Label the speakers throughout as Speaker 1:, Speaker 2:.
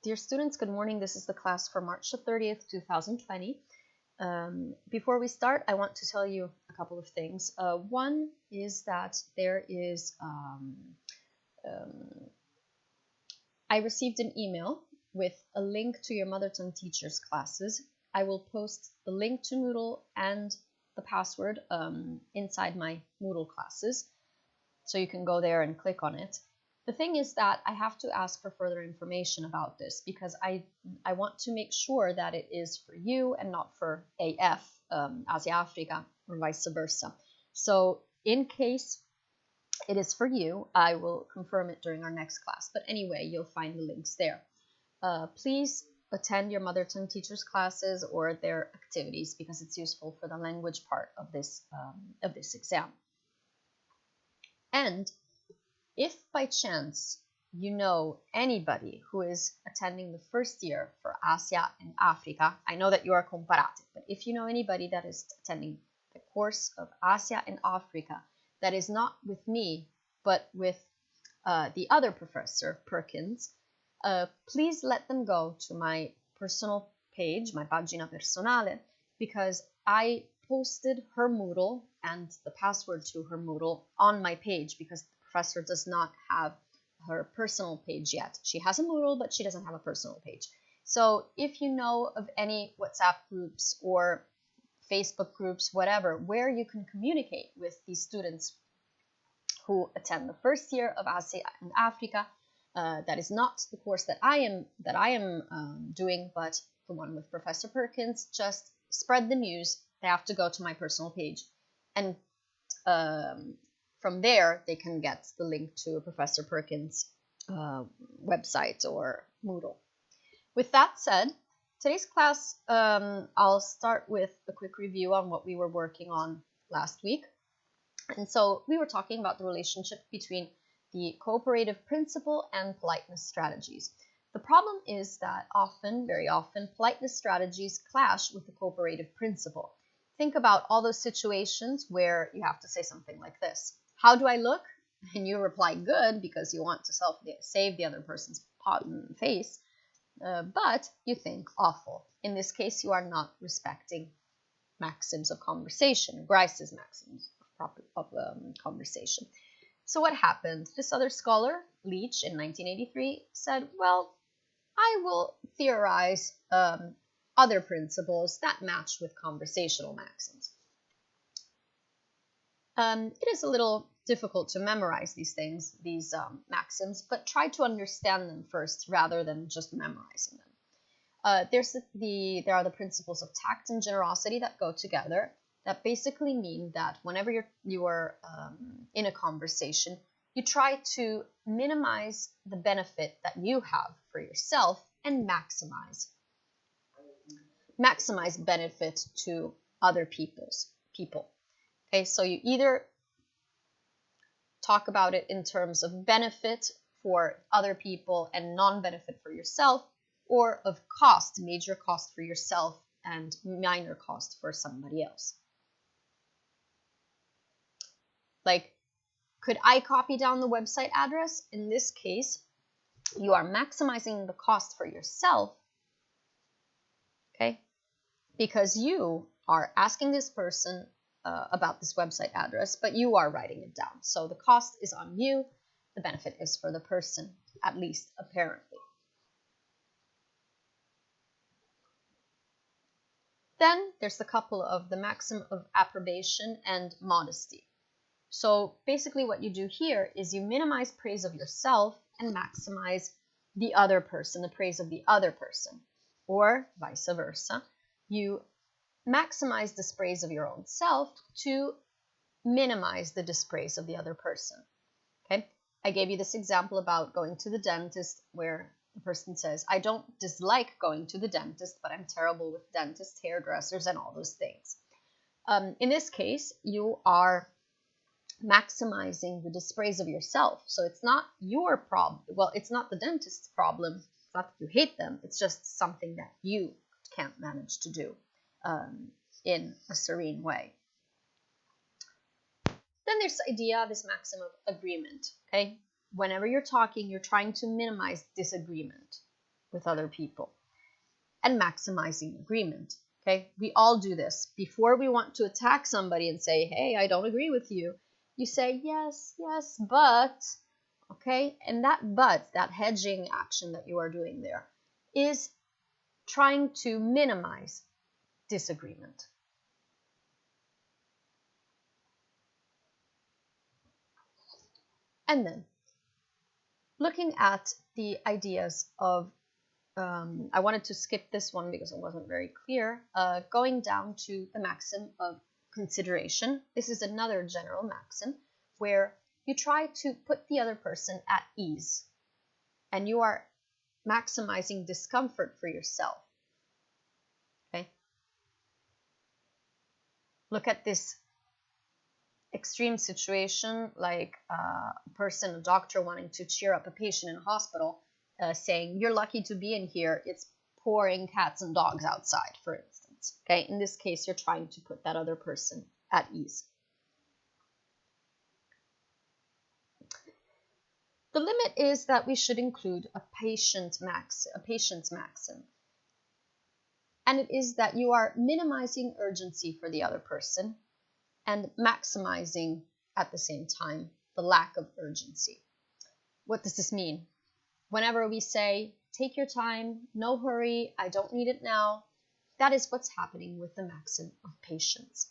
Speaker 1: Dear students, good morning. This is the class for March the 30th, 2020. Before we start, I want to tell you a couple of things. One is that there is, I received an email with a link to your mother tongue teachers classes. I will post the link to Moodle and the password inside my Moodle classes, so you can go there and click on it. The thing is that I have to ask for further information about this because I want to make sure that it is for you and not for AF, Asia Africa, or vice versa. So in case it is for you, I will confirm it during our next class. But anyway, you'll find the links there. Please attend your mother tongue teachers classes or their activities because it's useful for the language part of this exam. And if by chance you know anybody who is attending the first year for Asia and Africa, I know that you are comparate, but if you know anybody that is attending the course of Asia and Africa that is not with me, but with the other professor, Perkins, please let them go to my personal page, my pagina personale, because I posted her Moodle and the password to her Moodle on my page because professor does not have her personal page yet. She has a Moodle, but she doesn't have a personal page. So if you know of any WhatsApp groups or Facebook groups, whatever, where you can communicate with these students who attend the first year of Asia and Africa, that is not the course that I am doing, but the one with Professor Perkins, just spread the news. They have to go to my personal page, and from there, they can get the link to Professor Perkins' website or Moodle. With that said, today's class, I'll start with a quick review on what we were working on last week. And so we were talking about the relationship between the cooperative principle and politeness strategies. The problem is that very often, politeness strategies clash with the cooperative principle. Think about all those situations where you have to say something like this. How do I look? And you reply good because you want to save the other person's face, but you think awful. In this case, you are not respecting maxims of conversation, Grice's maxims of conversation. So what happened? This other scholar, Leach, in 1983, said, well, I will theorize other principles that match with conversational maxims. It is a little difficult to memorize these things, these maxims, but try to understand them first rather than just memorizing them. There are the principles of tact and generosity that go together, that basically mean that whenever you are in a conversation, you try to minimize the benefit that you have for yourself and maximize benefit to other people. Okay, so you either talk about it in terms of benefit for other people and non-benefit for yourself, or of cost, major cost for yourself and minor cost for somebody else. Like, could I copy down the website address? In this case, you are maximizing the cost for yourself, okay? Because you are asking this person about this website address, but you are writing it down. So the cost is on you, the benefit is for the person, at least apparently. Then there's the couple of the maxim of approbation and modesty. So basically what you do here is you minimize praise of yourself and maximize the other person, the praise of the other person, or vice versa. You maximize dispraise of your own self to minimize the dispraise of the other person. Okay, I gave you this example about going to the dentist where the person says, I don't dislike going to the dentist, but I'm terrible with dentists, hairdressers, and all those things. In this case, you are maximizing the dispraise of yourself. So it's not your problem. Well, it's not the dentist's problem. It's not that you hate them. It's just something that you can't manage to do in a serene way. Then there's the idea, this maxim of agreement, okay? Whenever you're talking, you're trying to minimize disagreement. with other people, and maximizing agreement. Okay, we all do this. Before we want to attack somebody and say, hey, I don't agree with you, you say, yes, yes, but, okay? And that but, that hedging action that you are doing there, is trying to minimize disagreement. And then, looking at the ideas of I wanted to skip this one because it wasn't very clear. Going down to the maxim of consideration. This is another general maxim where you try to put the other person at ease and you are maximizing discomfort for yourself. Okay? Look at this extreme situation like a doctor wanting to cheer up a patient in a hospital. Saying, you're lucky to be in here, it's pouring cats and dogs outside, for instance. Okay, in this case, you're trying to put that other person at ease. The limit is that we should include a patient's maxim. And it is that you are minimizing urgency for the other person and maximizing, at the same time, the lack of urgency. What does this mean? Whenever we say, take your time, no hurry, I don't need it now, that is what's happening with the maxim of patience.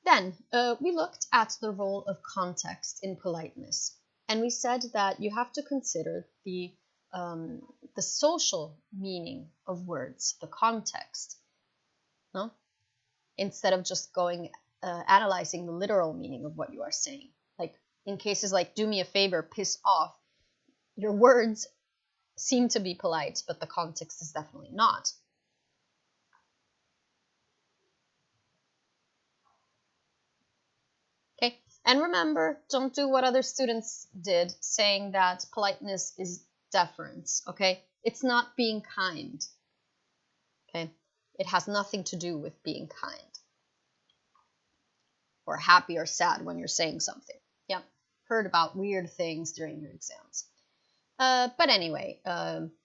Speaker 1: Then we looked at the role of context in politeness, and we said that you have to consider the social meaning of words, the context, no? Instead of just going analyzing the literal meaning of what you are saying. Like in cases like do me a favor, piss off, your words seem to be polite, but the context is definitely not. Okay, and remember, don't do what other students did, saying that politeness is deference, okay? It's not being kind, okay? It has nothing to do with being kind or happy or sad when you're saying something. Yeah, heard about weird things during your exams. But anyway,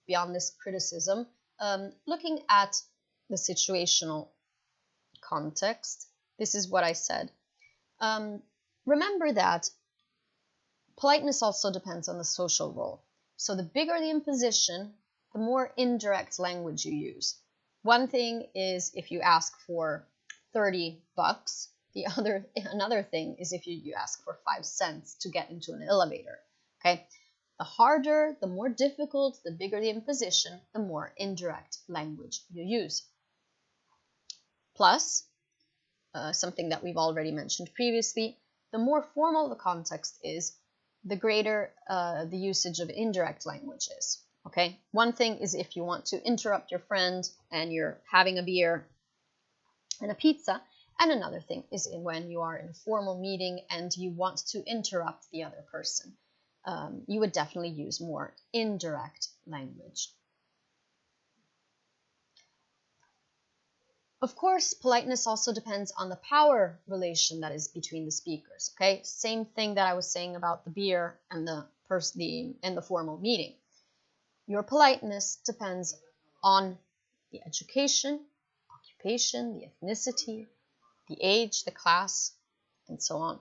Speaker 1: beyond this criticism, looking at the situational context, this is what I said. Remember that politeness also depends on the social role. So the bigger the imposition, the more indirect language you use. One thing is if you ask for $30, another thing is if you ask for 5 cents to get into an elevator. Okay, the harder, the more difficult, the bigger the imposition, the more indirect language you use. Plus, something that we've already mentioned previously, the more formal the context is, the greater the usage of indirect language is. Okay, one thing is if you want to interrupt your friend and you're having a beer and a pizza, and another thing is when you are in a formal meeting and you want to interrupt the other person. You would definitely use more indirect language. Of course, politeness also depends on the power relation that is between the speakers. Okay, same thing that I was saying about the beer and the formal meeting. Your politeness depends on the education, occupation, the ethnicity, the age, the class, and so on.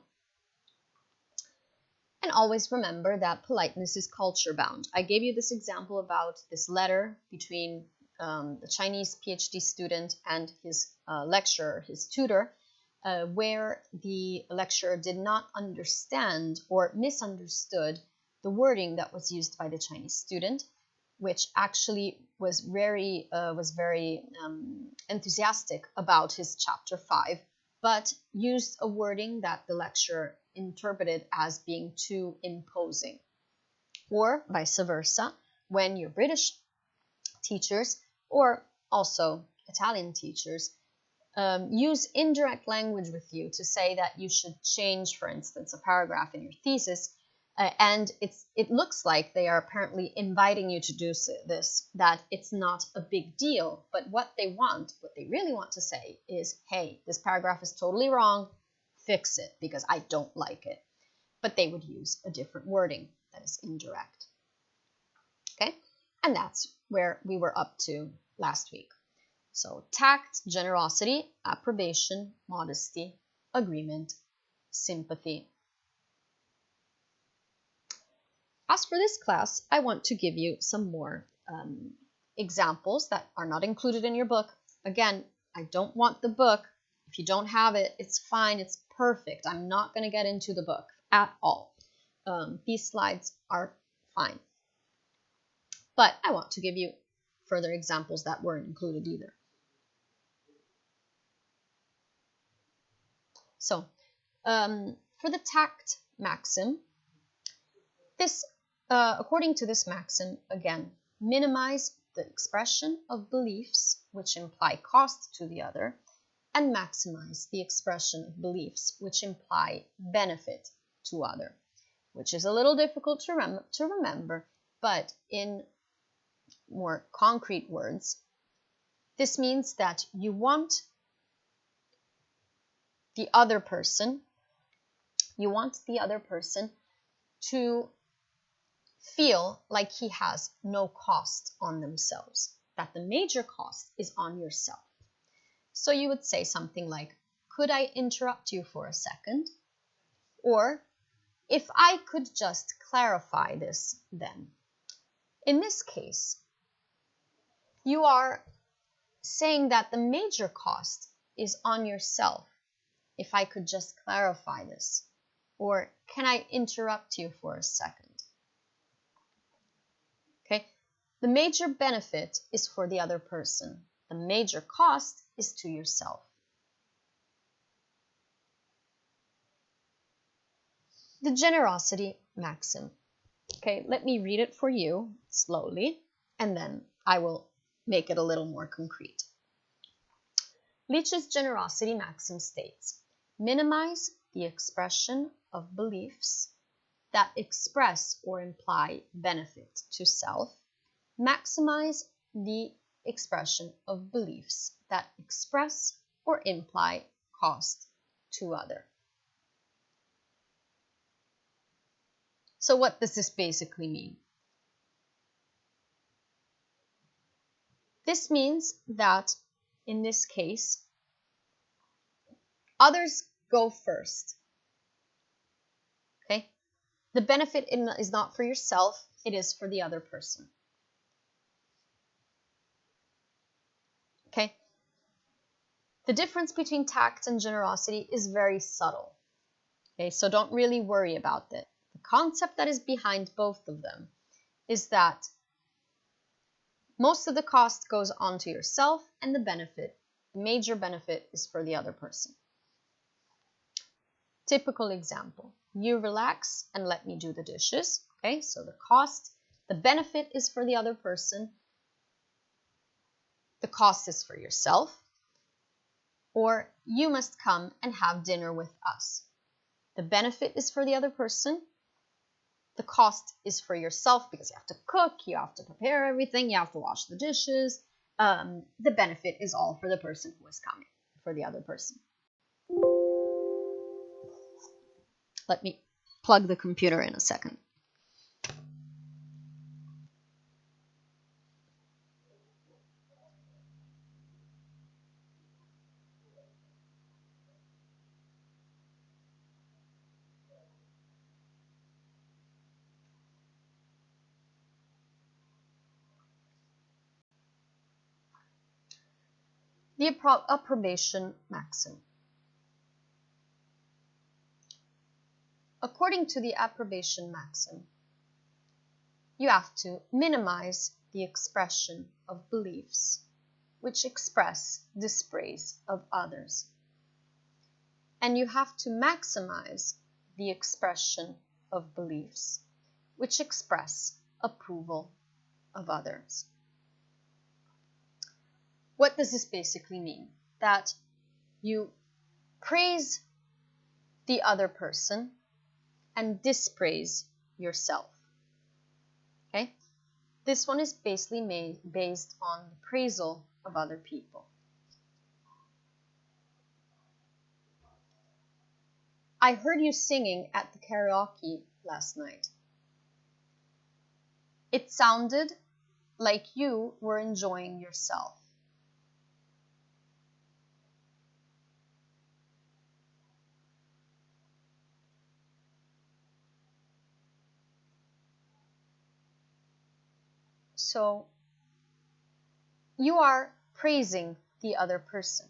Speaker 1: And always remember that politeness is culture bound. I gave you this example about this letter between the Chinese PhD student and his lecturer, his tutor, where the lecturer did not understand or misunderstood the wording that was used by the Chinese student, which actually was very enthusiastic about his chapter 5, but used a wording that the lecturer interpreted as being too imposing. Or vice versa, when your British teachers or also Italian teachers use indirect language with you to say that you should change, for instance, a paragraph in your thesis, and it looks like they are apparently inviting you to do this, that it's not a big deal, but what they really want to say is, hey, this paragraph is totally wrong, fix it, because I don't like it. but they would use a different wording that is indirect. Okay, and that's where we were up to last week. So tact, generosity, approbation, modesty, agreement, sympathy. As for this class, I want to give you some more examples that are not included in your book. Again, I don't want the book. If you don't have it, it's fine. It's perfect. I'm not going to get into the book at all. These slides are fine. But I want to give you further examples that weren't included either. So, for the tact maxim, this, according to this maxim, again, minimize the expression of beliefs which imply cost to the other, and maximize the expression of beliefs which imply benefit to other, which is a little difficult to remember, but in more concrete words, this means that you want the other person to feel like he has no cost on themselves, that the major cost is on yourself. So you would say something like, could I interrupt you for a second? Or, if I could just clarify this then. In this case, you are saying that the major cost is on yourself. If I could just clarify this. Or, can I interrupt you for a second? Okay, the major benefit is for the other person. The major cost is to yourself. The generosity maxim. Okay, let me read it for you slowly, and then I will make it a little more concrete. Leach's generosity maxim states, minimize the expression of beliefs that express or imply benefit to self, maximize the expression of beliefs that express or imply cost to other. So what does this basically mean? This means that in this case, others go first. Okay? The benefit is not for yourself, it is for the other person. Okay? The difference between tact and generosity is very subtle. Okay, so don't really worry about it. The concept that is behind both of them is that most of the cost goes onto yourself, and the major benefit is for the other person. Typical example, you relax and let me do the dishes. Okay, so the benefit is for the other person, the cost is for yourself. Or, you must come and have dinner with us. The benefit is for the other person, the cost is for yourself because you have to cook, you have to prepare everything, you have to wash the dishes. The benefit is all for the person who is coming, for the other person. Let me plug the computer in a second. The approbation maxim. According to the approbation maxim, you have to minimize the expression of beliefs which express dispraise of others. And you have to maximize the expression of beliefs which express approval of others. What does this basically mean? That you praise the other person and dispraise yourself. Okay? This one is basically based on the appraisal of other people. I heard you singing at the karaoke last night. It sounded like you were enjoying yourself. So you are praising the other person.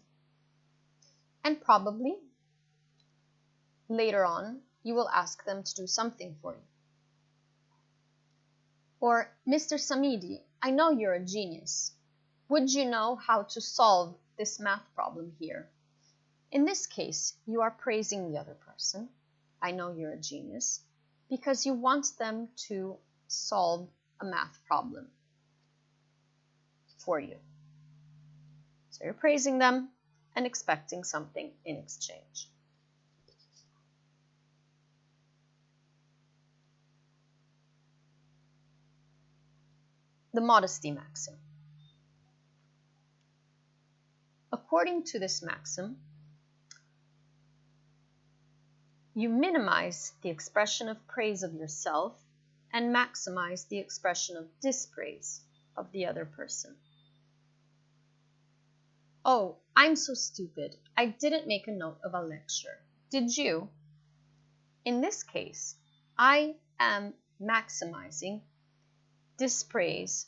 Speaker 1: And probably later on, you will ask them to do something for you. Or, Mr. Samidi, I know you're a genius. Would you know how to solve this math problem here? In this case, you are praising the other person. I know you're a genius, because you want them to solve a math problem for you. So you're praising them and expecting something in exchange. The modesty maxim. According to this maxim, you minimize the expression of praise of yourself and maximize the expression of dispraise of the other person. Oh, I'm so stupid. I didn't make a note of a lecture. Did you? In this case, I am maximizing dispraise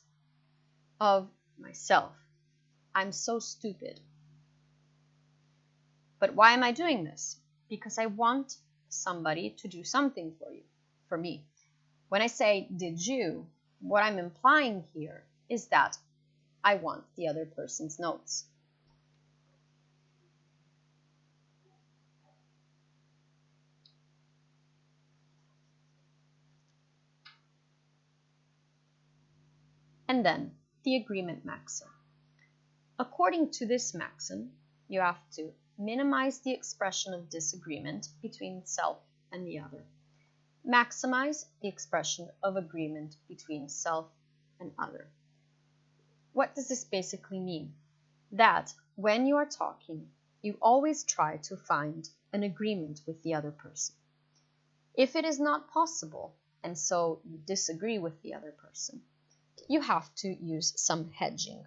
Speaker 1: of myself. I'm so stupid. But why am I doing this? Because I want somebody to do something for me. When I say, did you, what I'm implying here is that I want the other person's notes. And then the agreement maxim. According to this maxim, you have to minimize the expression of disagreement between self and the other. Maximize the expression of agreement between self and other. What does this basically mean? That when you are talking, you always try to find an agreement with the other person. If it is not possible, and so you disagree with the other person, you have to use some hedging.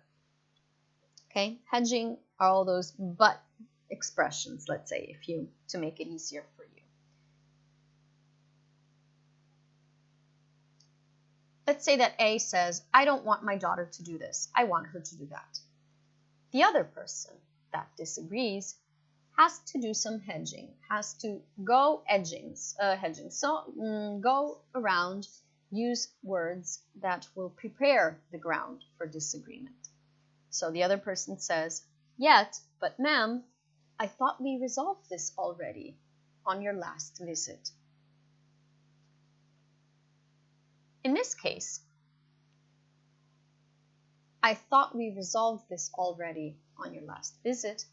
Speaker 1: Okay, hedging are all those but expressions, let's say, to make it easier for you. Let's say that A says, I don't want my daughter to do this. I want her to do that. The other person that disagrees has to do some hedging, has to go hedging. So go around, use words that will prepare the ground for disagreement. So the other person says, yet, but ma'am, I thought we resolved this already on your last visit. In this case, I thought we resolved this already on your last visit.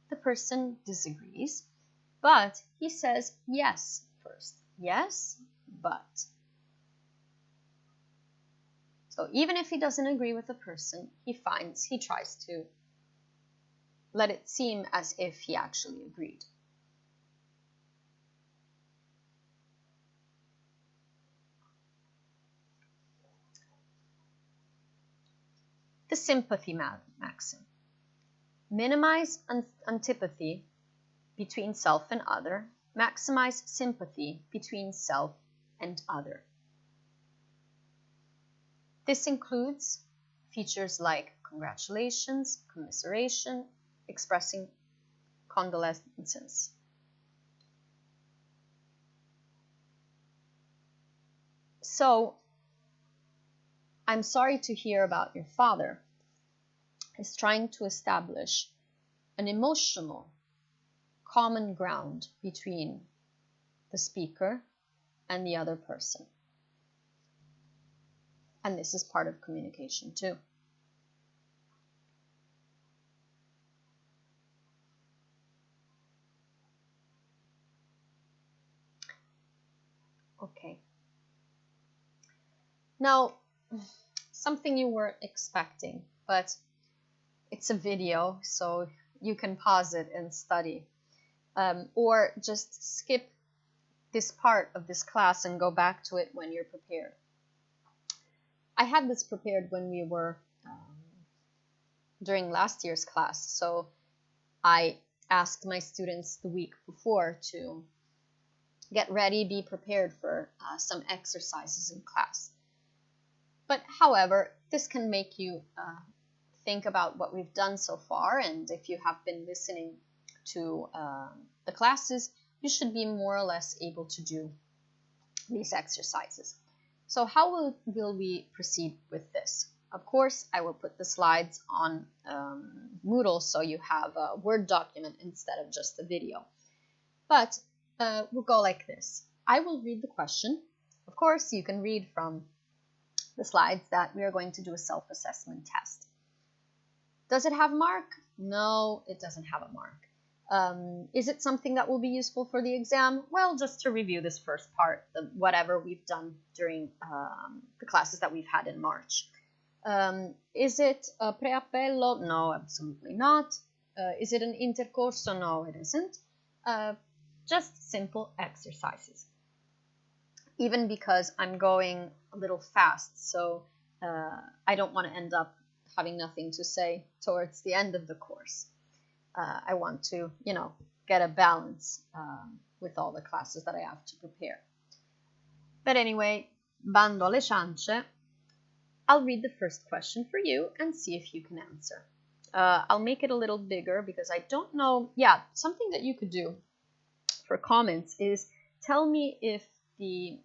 Speaker 1: The person disagrees, but he says yes first. Yes, but. So even if he doesn't agree with the person, he tries to let it seem as if he actually agreed. The sympathy maxim. Minimize antipathy between self and other. Maximize sympathy between self and other. This includes features like congratulations, commiseration, expressing condolences. So, I'm sorry to hear about your father. Is trying to establish an emotional common ground between the speaker and the other person. And this is part of communication too. Okay. Now, something you weren't expecting, but it's a video, so you can pause it and study. Or just skip this part of this class and go back to it when you're prepared. I had this prepared when we were during last year's class, so I asked my students the week before to get ready, be prepared for some exercises in class. But however, this can make you think about what we've done so far, and if you have been listening to the classes, you should be more or less able to do these exercises. So how will we proceed with this? Of course, I will put the slides on Moodle so you have a Word document instead of just a video. But we'll go like this. I will read the question. Of course, you can read from the slides that we are going to do a self-assessment test. Does it have a mark? No, it doesn't have a mark. Is it something that will be useful for the exam? Well, just to review this first part, whatever we've done during the classes that we've had in March. Is it a pre-appello? No, absolutely not. Is it an intercorso? No, it isn't. Just simple exercises. Even because I'm going a little fast, so I don't want to end up having nothing to say towards the end of the course. I want to, get a balance with all the classes that I have to prepare. But anyway, bando alle ciance. I'll read the first question for you and see if you can answer. I'll make it a little bigger because I don't know. Yeah, something that you could do for comments is tell me if the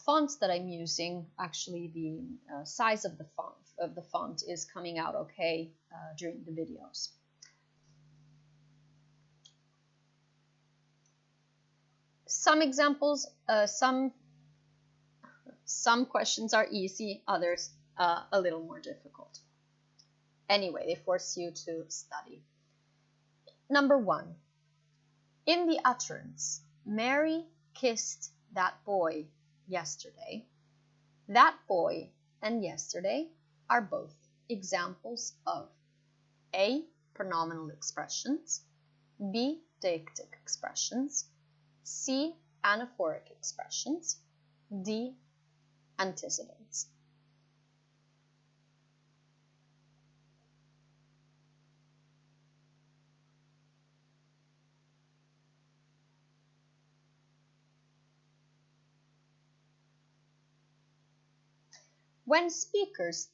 Speaker 1: fonts that I'm using, actually the size of the font is coming out okay during the videos. Some examples, some questions are easy, others a little more difficult. Anyway, they force you to study. Number 1. In the utterance, Mary kissed that boy yesterday. That boy and yesterday are both examples of A. Pronominal expressions, B. Deictic expressions, C. Anaphoric expressions, D. Antecedents. When speakers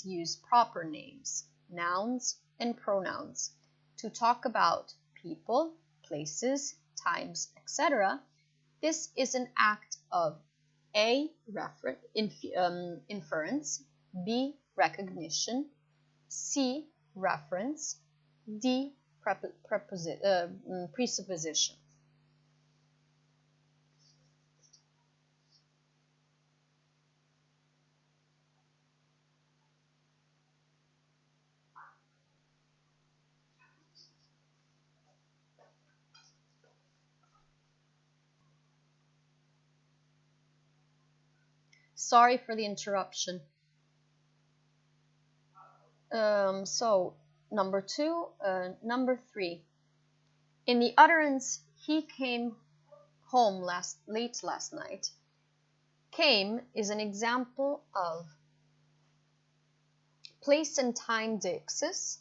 Speaker 1: use proper names, nouns, and pronouns to talk about people, places, times, etc., this is an act of A. Inference, B. Recognition, C. Reference, D. Presupposition. Sorry for the interruption. So, number 2, number 3. In the utterance, he came home late last night, came is an example of place and time deixis,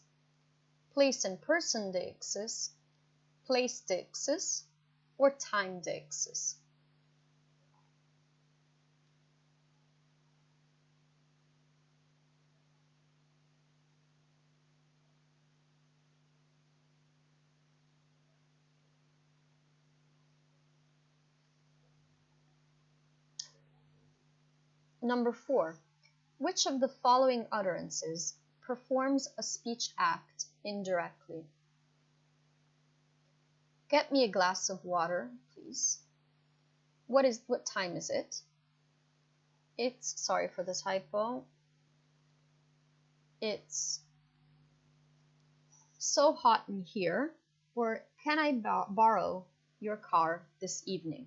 Speaker 1: place and person deixis, place deixis, or time deixis. Number 4. Which of the following utterances performs a speech act indirectly? Get me a glass of water, please. What time is it? It's, sorry for the typo, it's so hot in here, or can I borrow your car this evening?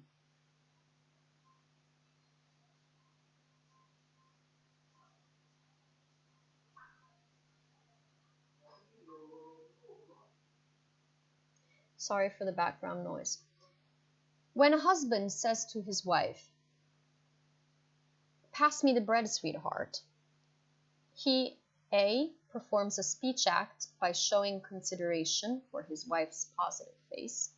Speaker 1: Sorry for the background noise. When a husband says to his wife, "Pass me the bread, sweetheart," he A. performs a speech act by showing consideration for his wife's positive face.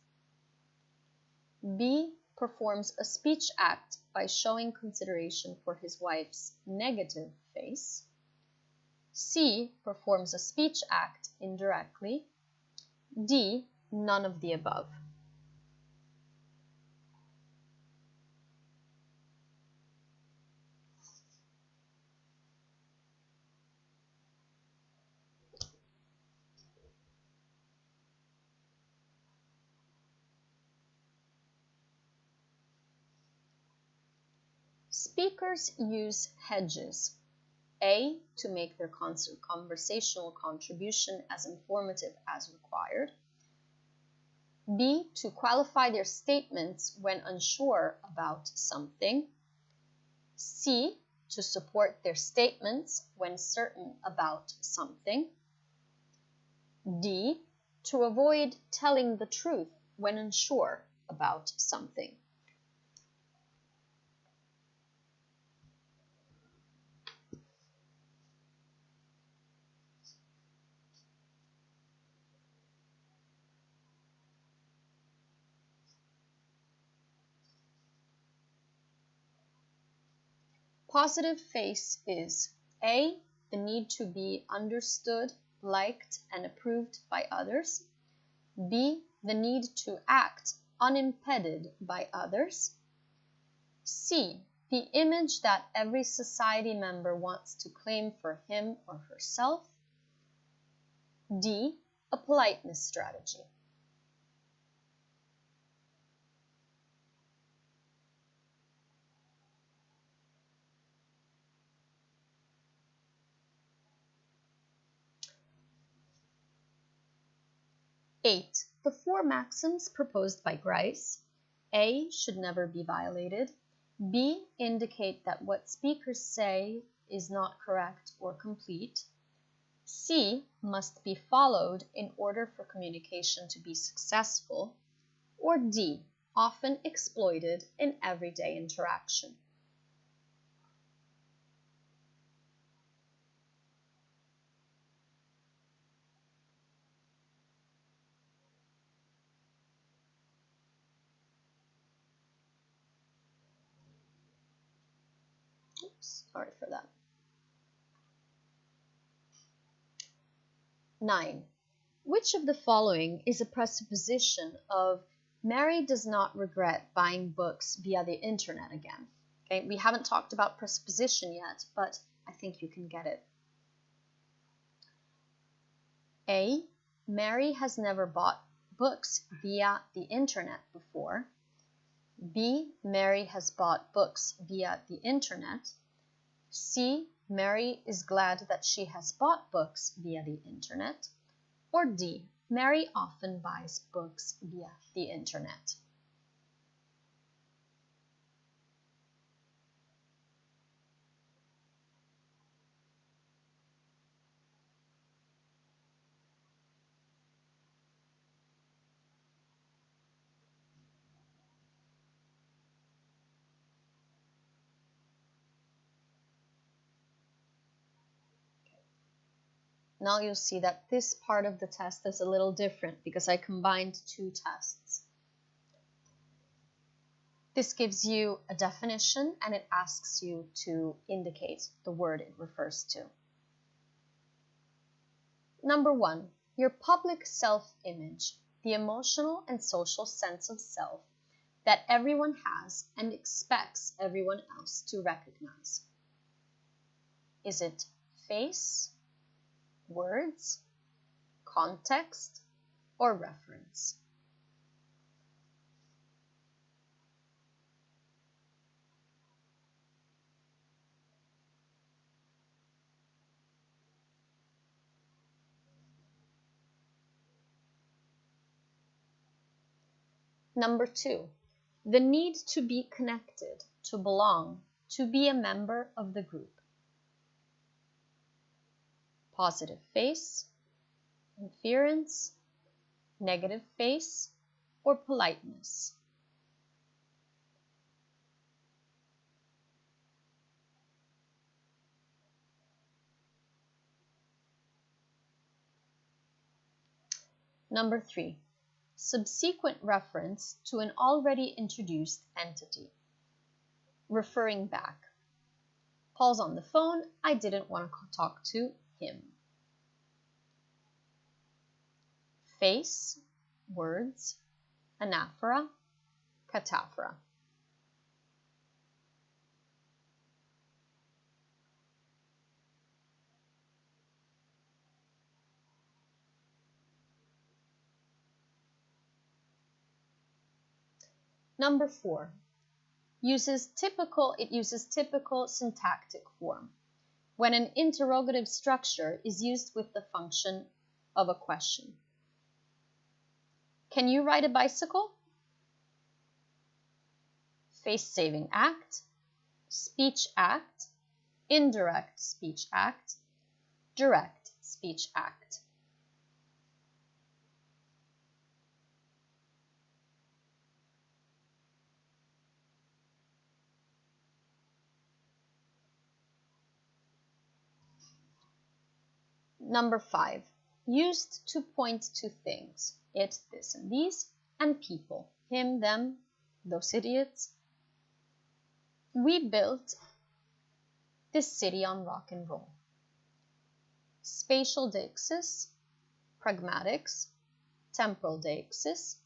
Speaker 1: B. performs a speech act by showing consideration for his wife's negative face. C. performs a speech act indirectly. D. none of the above. Speakers use hedges. A. to make their conversational contribution as informative as required. B. to qualify their statements when unsure about something. C. to support their statements when certain about something. D. to avoid telling the truth when unsure about something. Positive face is A. the need to be understood, liked, and approved by others. B. the need to act unimpeded by others. C. the image that every society member wants to claim for him or herself. D. a politeness strategy. Eight, the four maxims proposed by Grice. A. should never be violated. B. indicate that what speakers say is not correct or complete. C. must be followed in order for communication to be successful. Or D. often exploited in everyday interaction. Oops, sorry for that. 9. Which of the following is a presupposition of Mary does not regret buying books via the internet again? Okay, we haven't talked about presupposition yet, but I think you can get it. A. Mary has never bought books via the internet before. B. Mary has bought books via the internet. C. Mary is glad that she has bought books via the internet. Or D. Mary often buys books via the internet. Now you'll see that this part of the test is a little different because I combined two tests. This gives you a definition and it asks you to indicate the word it refers to. Number 1, your public self-image, the emotional and social sense of self that everyone has and expects everyone else to recognize. Is it face, words, context, or reference? Number 2, the need to be connected, to belong, to be a member of the group. Positive face, inference, negative face, or politeness. Number 3, subsequent reference to an already introduced entity. Referring back. Paul's on the phone, I didn't want to talk to him. Face, words, anaphora, cataphora. Number 4, it uses typical syntactic form when an interrogative structure is used with the function of a question. Can you ride a bicycle? Face-saving act, speech act, indirect speech act, direct speech act. Number 5, used to point to things, it, this, and these, and people, him, them, those idiots. We built this city on rock and roll. Spatial deixis, pragmatics, temporal deixis,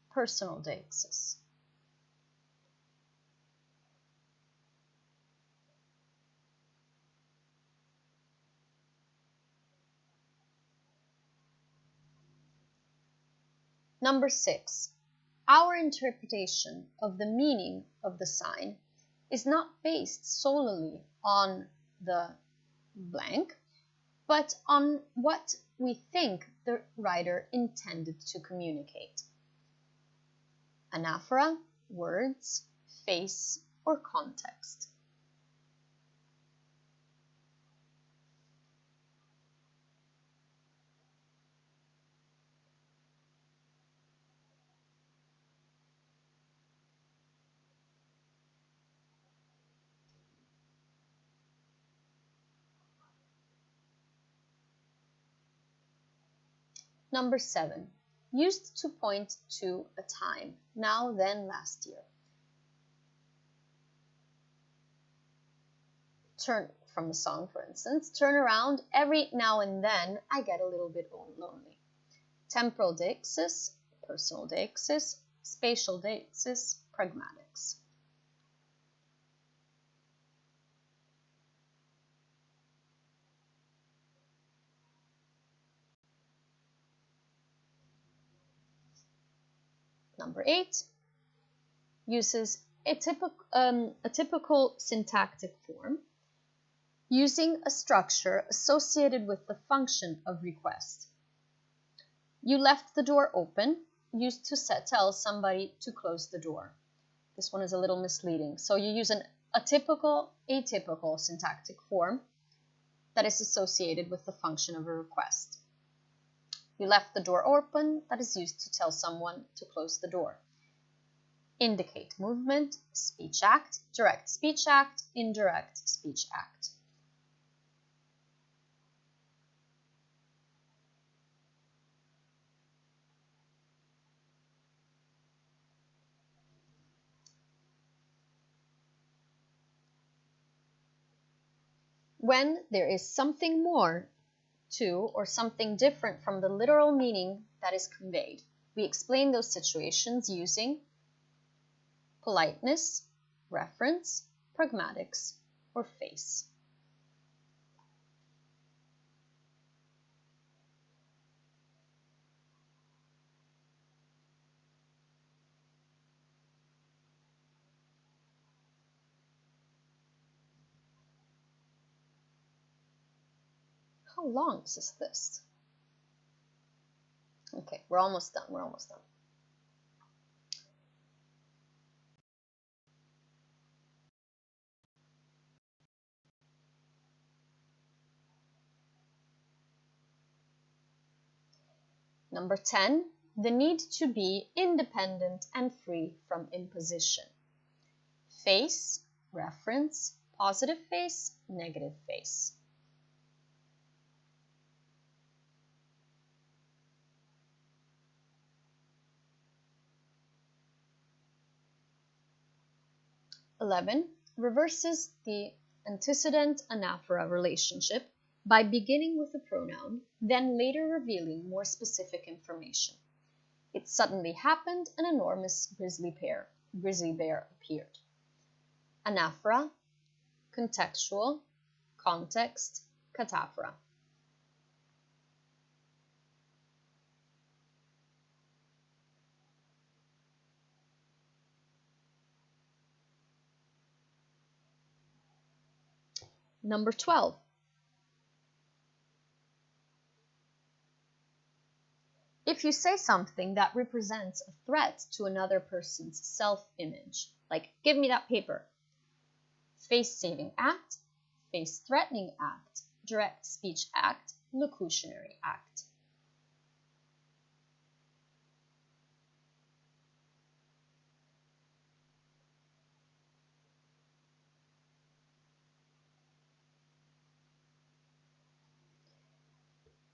Speaker 1: personal deixis. Number 6, our interpretation of the meaning of the sign is not based solely on the blank, but on what we think the writer intended to communicate. Anaphora, words, face, or context. Number 7, used to point to a time, now, then, last year. Turn from the song, for instance, turn around, every now and then I get a little bit lonely. Temporal deixis, personal deixis, spatial deixis, pragmatics. Number 8 uses a typical syntactic form using a structure associated with the function of request. You left the door open, used to tell somebody to close the door. This one is a little misleading. So you use an atypical syntactic form that is associated with the function of a request. You left the door open, that is used to tell someone to close the door. Indicate movement, speech act, direct speech act, indirect speech act. When there is something more to or something different from the literal meaning that is conveyed, we explain those situations using politeness, reference, pragmatics, or face. How long is this? Okay, we're almost done. Number 10, the need to be independent and free from imposition. Face, reference, positive face, negative face. (11) Reverses the antecedent-anaphora relationship by beginning with a pronoun, then later revealing more specific information. It suddenly happened, an enormous grizzly bear appeared. Anaphora, contextual, context, cataphora. Number 12. If you say something that represents a threat to another person's self-image, like, give me that paper, face-saving act, face-threatening act, direct speech act, locutionary act.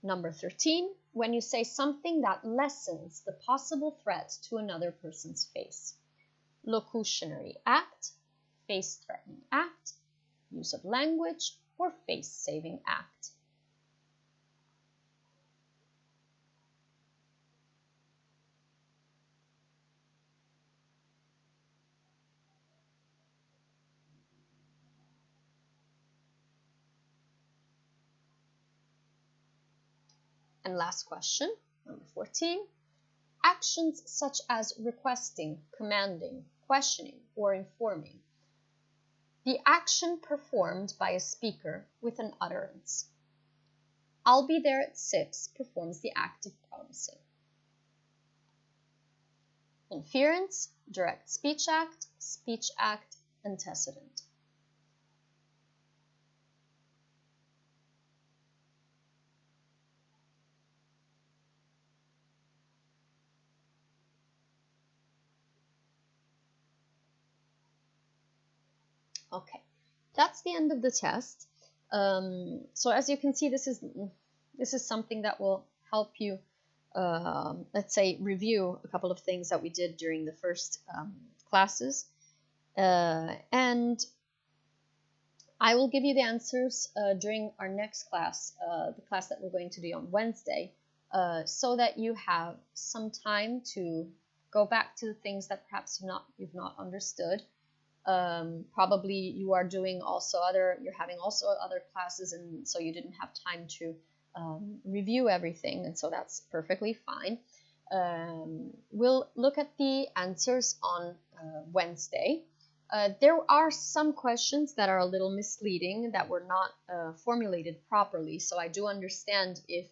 Speaker 1: Number 13, when you say something that lessens the possible threat to another person's face. Locutionary act, face-threatening act, use of language, or face-saving act. And last question, number 14. Actions such as requesting, commanding, questioning, or informing. The action performed by a speaker with an utterance. I'll be there at 6 performs the act of promising. Inference, direct speech act, antecedent. Okay, that's the end of the test. So as you can see, this is something that will help you, let's say, review a couple of things that we did during the first classes. And I will give you the answers during our next class, the class that we're going to do on Wednesday, so that you have some time to go back to the things that perhaps you've not understood. Probably you are doing you're having also other classes, and so you didn't have time to review everything, and so that's perfectly fine. We'll look at the answers on Wednesday. There are some questions that are a little misleading, that were not formulated properly, so I do understand if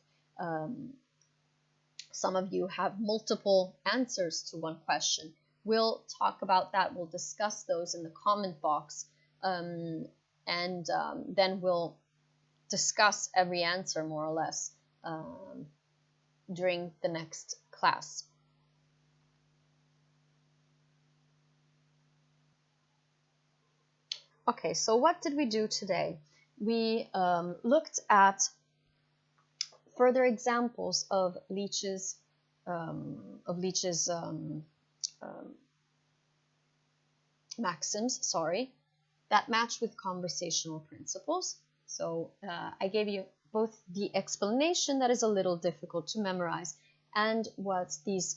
Speaker 1: some of you have multiple answers to one question. We'll talk about that. We'll discuss those in the comment box, and then we'll discuss every answer more or less during the next class. Okay, so what did we do today? We looked at further examples of Leach's maxims, that match with conversational principles. So I gave you both the explanation, that is a little difficult to memorize, and what these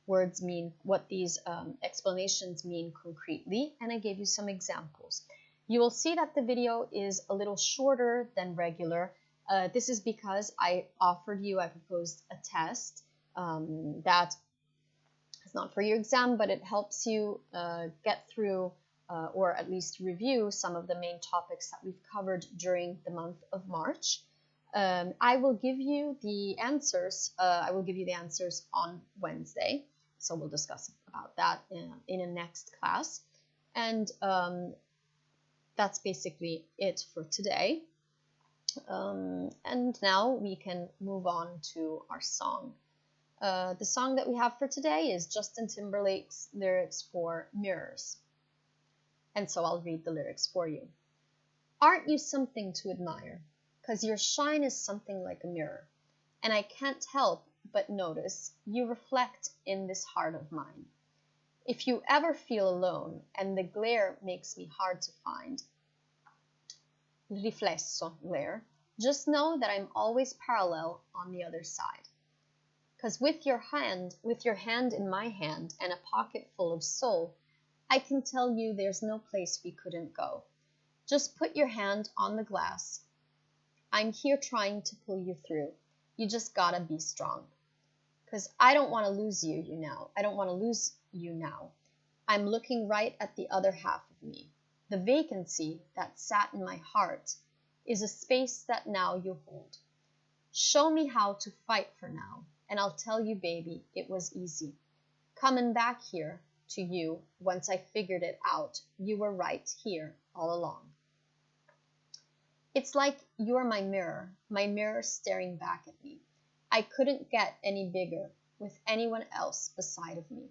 Speaker 1: words mean, what these explanations mean concretely, and I gave you some examples. You will see that the video is a little shorter than regular. This is because I proposed a test that is not for your exam, but it helps you get through or at least review some of the main topics that we've covered during the month of March. I will give you the answers. On Wednesday, so we'll discuss about that in a next class. And that's basically it for today. And now we can move on to our song. The song that we have for today is Justin Timberlake's lyrics for Mirrors. And so I'll read the lyrics for you. Aren't you something to admire? 'Cause your shine is something like a mirror. And I can't help but notice you reflect in this heart of mine. If you ever feel alone and the glare makes me hard to find, riflesso, glare, just know that I'm always parallel on the other side. 'Cause with your hand in my hand and a pocket full of soul, I can tell you there's no place we couldn't go. Just put your hand on the glass. I'm here trying to pull you through. You just gotta be strong. 'Cause I don't want to lose you, I don't want to lose you now. I'm looking right at the other half of me. The vacancy that sat in my heart is a space that now you hold. Show me how to fight for now, and I'll tell you, baby, it was easy. Coming back here to you once I figured it out, you were right here all along. It's like you're my mirror staring back at me. I couldn't get any bigger with anyone else beside of me.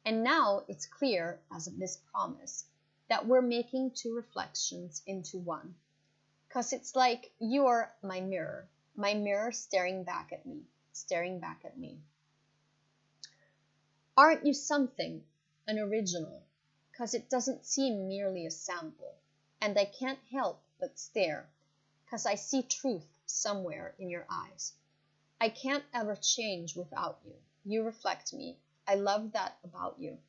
Speaker 1: And now it's clear as of this promise that we're making two reflections into one. 'Cause it's like you're my mirror staring back at me. Aren't you something, an original? 'Cause it doesn't seem merely a sample. And I can't help but stare, 'cause I see truth somewhere in your eyes. I can't ever change without you. You reflect me. I love that about you.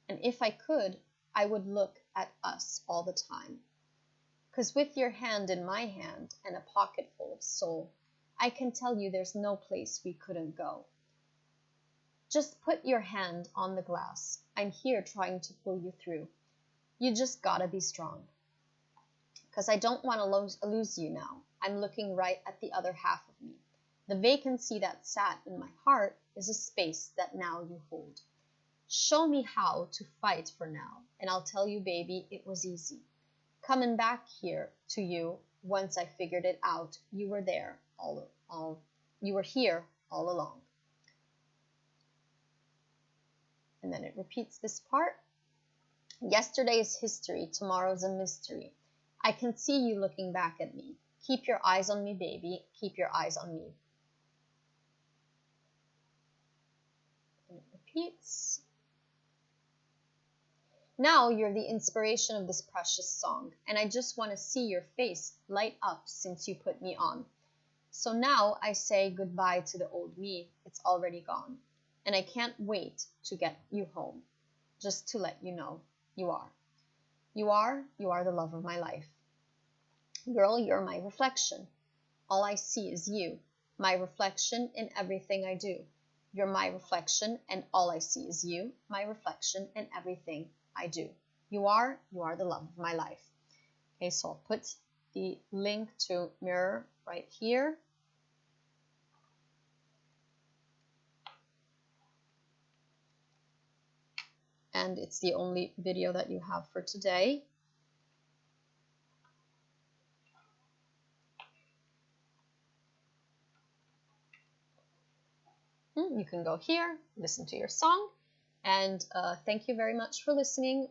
Speaker 1: And if I could, I would look at us all the time. 'Cause with your hand in my hand and a pocket full of soul, I can tell you there's no place we couldn't go. Just put your hand on the glass. I'm here trying to pull you through. You just gotta be strong. 'Cause I don't want to lose you now. I'm looking right at the other half of me. The vacancy that sat in my heart is a space that now you hold. Show me how to fight for now, and I'll tell you, baby, it was easy. Coming back here to you once I figured it out, you were there you were here all along. And then it repeats this part. Yesterday is history, tomorrow's a mystery. I can see you looking back at me. Keep your eyes on me, baby. Keep your eyes on me. And it repeats. Now you're the inspiration of this precious song, and I just want to see your face light up since you put me on. So now I say goodbye to the old me. It's already gone, and I can't wait to get you home. Just to let you know, you are the love of my life. Girl, you're my reflection. All I see is you, my reflection in everything I do. You're my reflection, and all I see is you, my reflection in everything I do. You are the love of my life. Okay, so I'll put the link to Mirror right here. And it's the only video that you have for today. You can go here, listen to your song, and thank you very much for listening.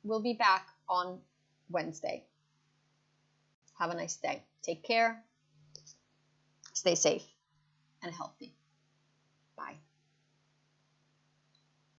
Speaker 1: We'll be back on Wednesday. Have a nice day. Take care. Stay safe and healthy.